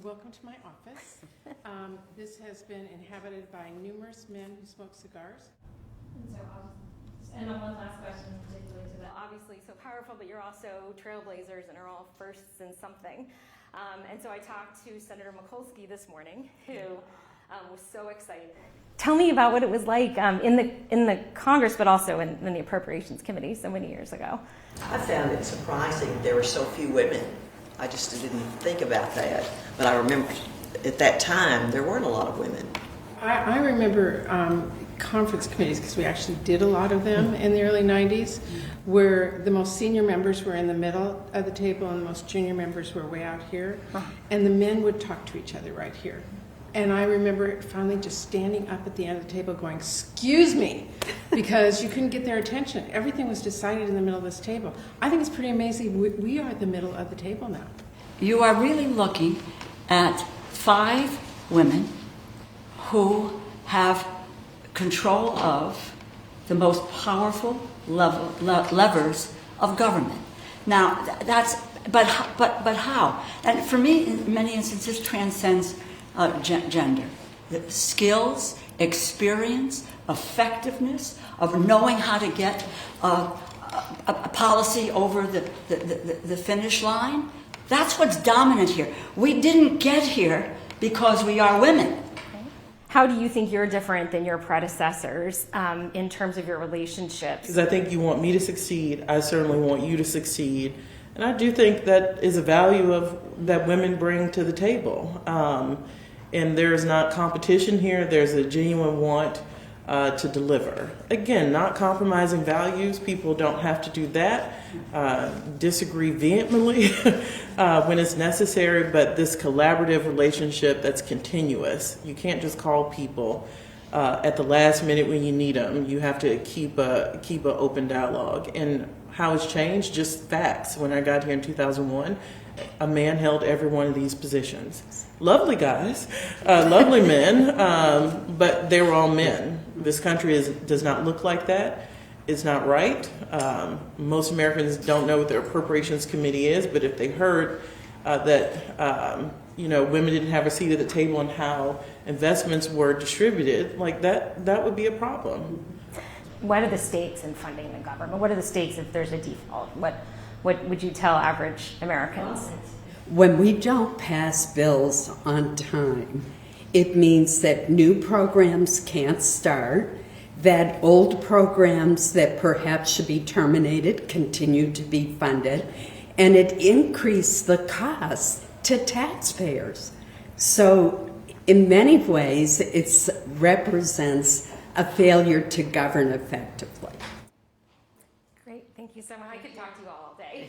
welcome to my office. This has been inhabited by numerous men who smoke cigars. And one last question particularly to that. Obviously so powerful, but you're also trailblazers and are all firsts in something. And so I talked to Senator Mikulski this morning, who was so excited. Tell me about what it was like in the Congress, but also in the Appropriations Committee so many years ago. I found it surprising there were so few women. I just didn't think about that. But I remember at that time there weren't a lot of women. I remember conference committees, because we actually did a lot of them in the early 90s, where the most senior members were in the middle of the table and the most junior members were way out here. And the men would talk to each other right here. And I remember finally just standing up at the end of the table going, "Excuse me," because you couldn't get their attention. Everything was decided in the middle of this table. I think it's pretty amazing. We are at the middle of the table now. You are really looking at 5 women who have control of the most powerful levers of government. Now, but how? And for me, in many instances, transcends gender. The skills, experience, effectiveness of knowing how to get a policy over the finish line. That's what's dominant here. We didn't get here because we are women. How do you think you're different than your predecessors in terms of your relationships? Because I think you want me to succeed. I certainly want you to succeed. And I do think that is a value that women bring to the table. And there's not competition here. There's a genuine want to deliver. Again, not compromising values. People don't have to do that. Disagree vehemently when it's necessary, but this collaborative relationship that's continuous. You can't just call people at the last minute when you need them. You have to keep an open dialogue. And how it's changed, just facts. When I got here in 2001, a man held every one of these positions. Lovely guys, lovely men, but they were all men. This country does not look like that. It's not right. Most Americans don't know what the Appropriations Committee is, but if they heard that women didn't have a seat at the table and how investments were distributed, like that would be a problem. What are the stakes in funding the government? What are the stakes if there's a default? What would you tell average Americans? When we don't pass bills on time, it means that new programs can't start, that old programs that perhaps should be terminated continue to be funded, and it increased the cost to taxpayers. So in many ways, it represents a failure to govern effectively. Great, thank you so much. I could talk to you all day.